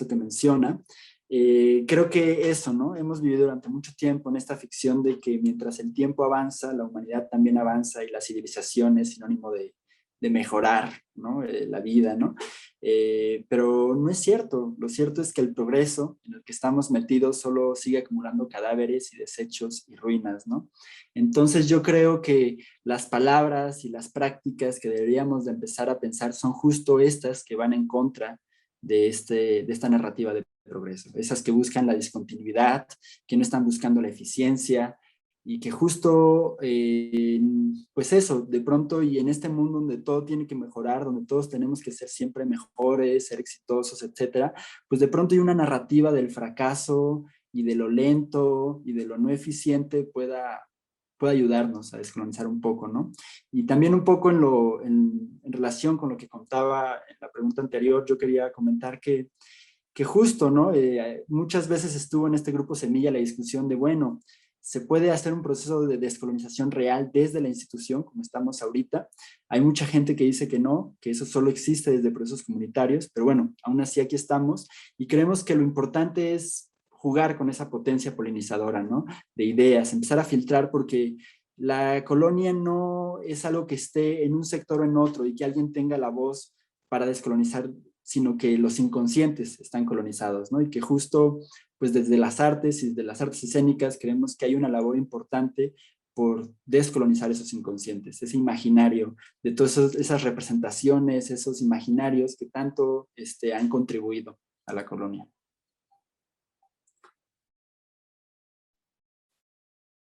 que menciona, creo que eso, ¿no? Hemos vivido durante mucho tiempo en esta ficción de que mientras el tiempo avanza, la humanidad también avanza y la civilización es sinónimo de mejorar, ¿no? La vida, ¿no? Pero no es cierto. Lo cierto es que el progreso en el que estamos metidos solo sigue acumulando cadáveres y desechos y ruinas, ¿no? Entonces yo creo que las palabras y las prácticas que deberíamos de empezar a pensar son justo estas que van en contra de esta narrativa de progreso, esas que buscan la discontinuidad, que no están buscando la eficiencia y que justo, pues eso, de pronto y en este mundo donde todo tiene que mejorar, donde todos tenemos que ser siempre mejores, ser exitosos, etcétera, pues de pronto hay una narrativa del fracaso y de lo lento y de lo no eficiente pueda ayudarnos a descolonizar un poco, ¿no? Y también un poco en relación con lo que contaba en la pregunta anterior, yo quería comentar que justo, ¿no? Muchas veces estuvo en este grupo Semilla la discusión de, bueno, se puede hacer un proceso de descolonización real desde la institución, como estamos ahorita. Hay mucha gente que dice que no, que eso solo existe desde procesos comunitarios, pero bueno, aún así aquí estamos y creemos que lo importante es jugar con esa potencia polinizadora, ¿no? De ideas, empezar a filtrar, porque la colonia no es algo que esté en un sector o en otro y que alguien tenga la voz para descolonizar, sino que los inconscientes están colonizados, ¿no? Y que justo, pues desde las artes y desde las artes escénicas creemos que hay una labor importante por descolonizar esos inconscientes, ese imaginario, de todas esas representaciones, esos imaginarios que tanto han contribuido a la colonia.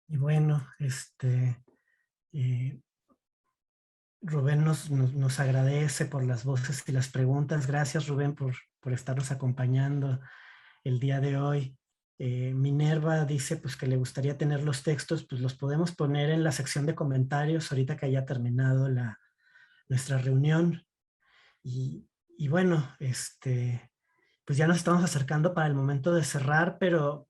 Y bueno, Rubén nos agradece por las voces y las preguntas. Gracias, Rubén, por estarnos acompañando el día de hoy. Minerva dice pues, que le gustaría tener los textos, pues los podemos poner en la sección de comentarios ahorita que haya terminado nuestra reunión. Y bueno, pues ya nos estamos acercando para el momento de cerrar, pero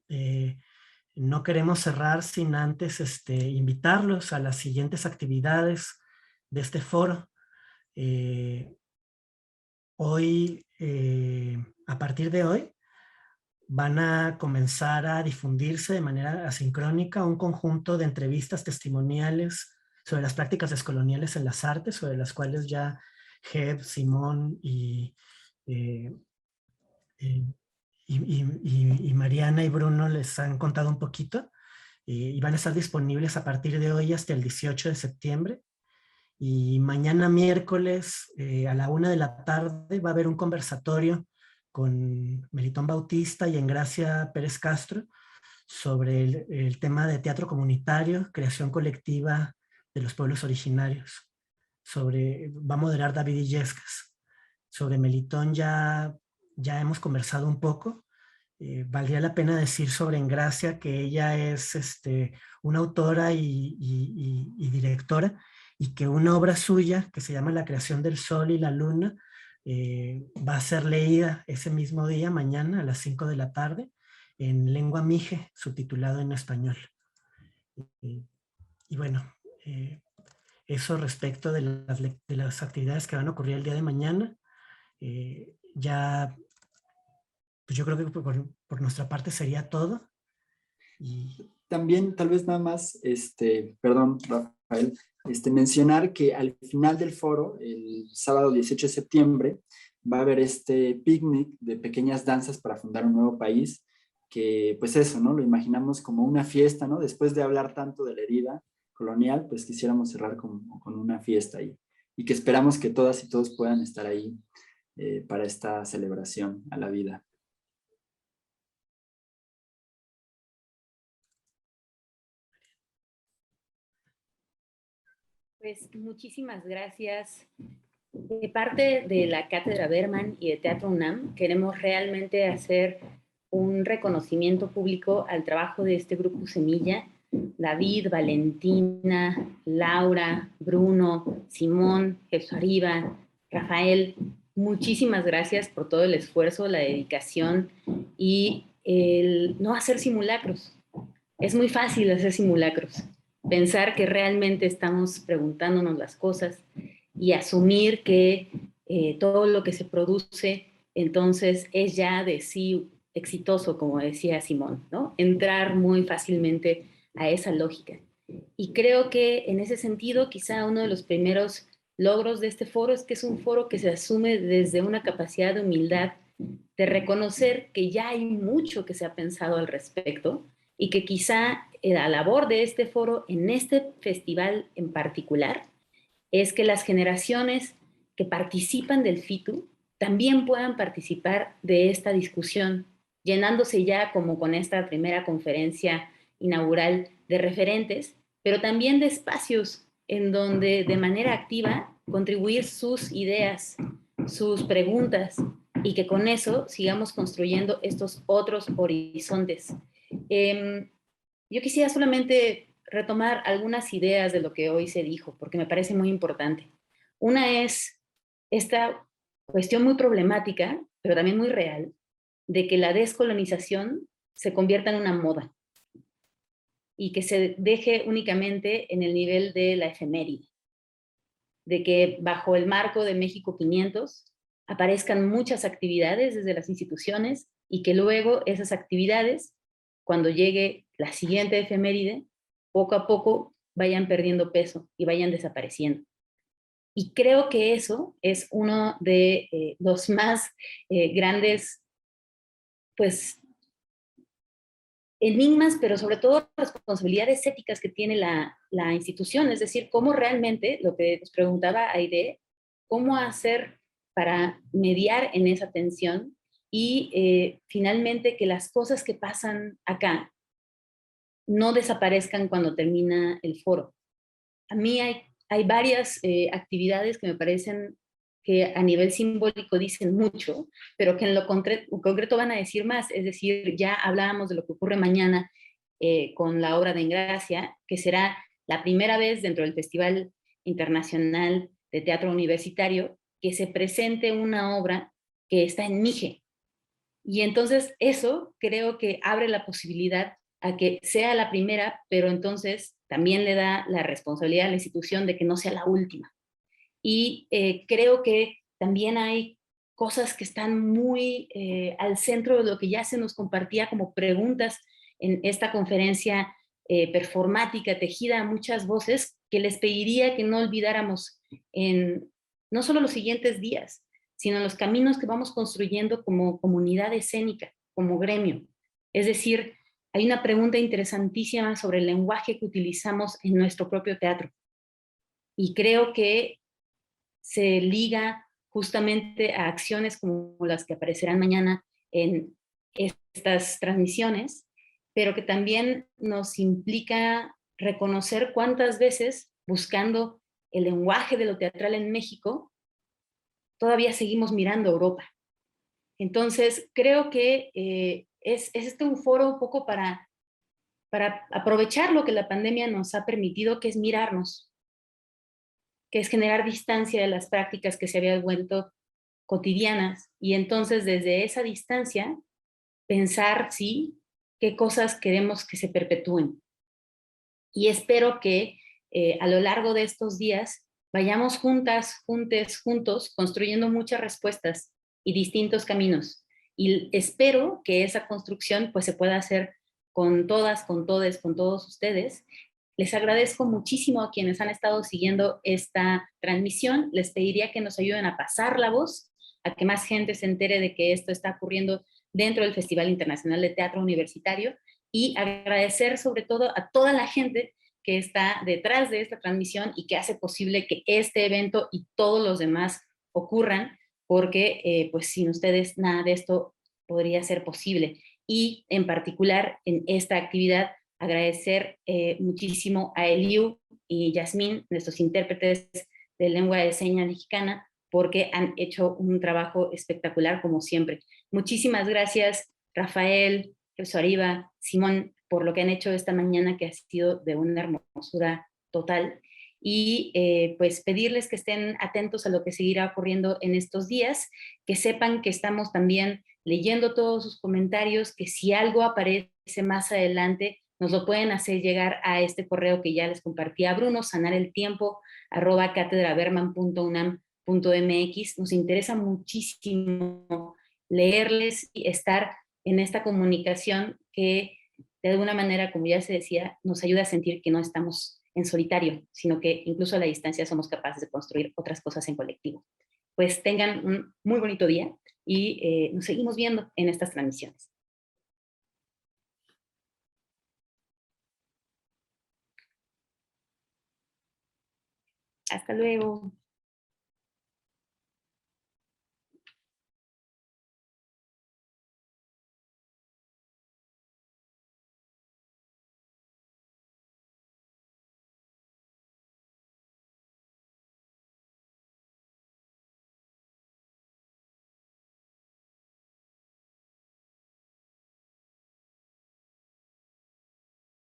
no queremos cerrar sin antes invitarlos a las siguientes actividades de este foro. Hoy, a partir de hoy, van a comenzar a difundirse de manera asincrónica un conjunto de entrevistas testimoniales sobre las prácticas descoloniales en las artes, sobre las cuales ya Jeb, Simón y Mariana y Bruno les han contado un poquito, y van a estar disponibles a partir de hoy hasta el 18 de septiembre. Y mañana miércoles a la 1 de la tarde va a haber un conversatorio con Melitón Bautista y Engracia Pérez Castro sobre el tema de teatro comunitario, creación colectiva de los pueblos originarios. Va a moderar David Illescas. Sobre Melitón ya hemos conversado un poco. Valdría la pena decir sobre Engracia que ella es una autora y directora, y que una obra suya que se llama La creación del sol y la luna va a ser leída ese mismo día, mañana a las 5 de la tarde, en lengua mije, subtitulado en español. Y bueno, eso respecto de las actividades que van a ocurrir el día de mañana. Ya, pues yo creo que por nuestra parte sería todo. Y también, tal vez nada más, perdón, Rafael, mencionar que al final del foro, el sábado 18 de septiembre, va a haber este picnic de pequeñas danzas para fundar un nuevo país, que pues eso, ¿no? Lo imaginamos como una fiesta, ¿no? Después de hablar tanto de la herida colonial, pues quisiéramos cerrar con una fiesta y que esperamos que todas y todos puedan estar ahí para esta celebración a la vida. Pues muchísimas gracias. De parte de la Cátedra Berman y de Teatro UNAM, queremos realmente hacer un reconocimiento público al trabajo de este grupo Semilla. David, Valentina, Laura, Bruno, Simón, Jesús Arriba, Rafael, muchísimas gracias por todo el esfuerzo, la dedicación y el no hacer simulacros. Es muy fácil hacer simulacros, pensar que realmente estamos preguntándonos las cosas y asumir que todo lo que se produce entonces es ya de sí exitoso, como decía Simón, ¿no? Entrar muy fácilmente a esa lógica. Y creo que en ese sentido, quizá uno de los primeros logros de este foro es que es un foro que se asume desde una capacidad de humildad, de reconocer que ya hay mucho que se ha pensado al respecto y que quizá la labor de este foro en este festival en particular es que las generaciones que participan del FITU también puedan participar de esta discusión, llenándose ya como con esta primera conferencia inaugural de referentes, pero también de espacios en donde de manera activa contribuir sus ideas, sus preguntas, y que con eso sigamos construyendo estos otros horizontes Yo quisiera solamente retomar algunas ideas de lo que hoy se dijo, porque me parece muy importante. Una es esta cuestión muy problemática, pero también muy real, de que la descolonización se convierta en una moda y que se deje únicamente en el nivel de la efeméride, de que bajo el marco de México 500 aparezcan muchas actividades desde las instituciones y que luego esas actividades, cuando llegue la siguiente efeméride, poco a poco vayan perdiendo peso y vayan desapareciendo. Y creo que eso es uno de los más grandes, pues, enigmas, pero sobre todo responsabilidades éticas que tiene la institución, es decir, cómo realmente, lo que nos preguntaba Aide, cómo hacer para mediar en esa tensión y finalmente que las cosas que pasan acá no desaparezcan cuando termina el foro. A mí hay varias actividades que me parecen que a nivel simbólico dicen mucho, pero que en lo concreto van a decir más. Es decir, ya hablábamos de lo que ocurre mañana con la obra de Engracia, que será la primera vez dentro del Festival Internacional de Teatro Universitario que se presente una obra que está en Mije. Y entonces eso creo que abre la posibilidad a que sea la primera, pero entonces también le da la responsabilidad a la institución de que no sea la última. Y creo que también hay cosas que están muy al centro de lo que ya se nos compartía como preguntas en esta conferencia performática, tejida a muchas voces, que les pediría que no olvidáramos en no solo los siguientes días, sino los caminos que vamos construyendo como comunidad escénica, como gremio. Es decir, hay una pregunta interesantísima sobre el lenguaje que utilizamos en nuestro propio teatro. Y creo que se liga justamente a acciones como las que aparecerán mañana en estas transmisiones, pero que también nos implica reconocer cuántas veces, buscando el lenguaje de lo teatral en México, todavía seguimos mirando a Europa. Entonces, creo que es este un foro un poco para aprovechar lo que la pandemia nos ha permitido, que es mirarnos, que es generar distancia de las prácticas que se habían vuelto cotidianas. Y entonces, desde esa distancia, pensar, sí, qué cosas queremos que se perpetúen. Y espero que a lo largo de estos días vayamos juntas, juntos, construyendo muchas respuestas y distintos caminos. Y espero que esa construcción pues se pueda hacer con todas, con todes, con todos ustedes. Les agradezco muchísimo a quienes han estado siguiendo esta transmisión. Les pediría que nos ayuden a pasar la voz, a que más gente se entere de que esto está ocurriendo dentro del Festival Internacional de Teatro Universitario, y agradecer sobre todo a toda la gente que está detrás de esta transmisión y que hace posible que este evento y todos los demás ocurran, porque pues sin ustedes nada de esto podría ser posible. Y en particular en esta actividad agradecer muchísimo a Eliu y Yasmín, nuestros intérpretes de lengua de señas mexicana, porque han hecho un trabajo espectacular como siempre. Muchísimas gracias, Rafael, Jesús Ariba, Simón, por lo que han hecho esta mañana, que ha sido de una hermosura total. Y pues pedirles que estén atentos a lo que seguirá ocurriendo en estos días, que sepan que estamos también leyendo todos sus comentarios, que si algo aparece más adelante, nos lo pueden hacer llegar a este correo que ya les compartí a Bruno, sanareltiempo@catedraberman.unam.mx. Nos interesa muchísimo leerles y estar en esta comunicación que de alguna manera, como ya se decía, nos ayuda a sentir que no estamos en solitario, sino que incluso a la distancia somos capaces de construir otras cosas en colectivo. Pues tengan un muy bonito día y nos seguimos viendo en estas transmisiones. Hasta luego.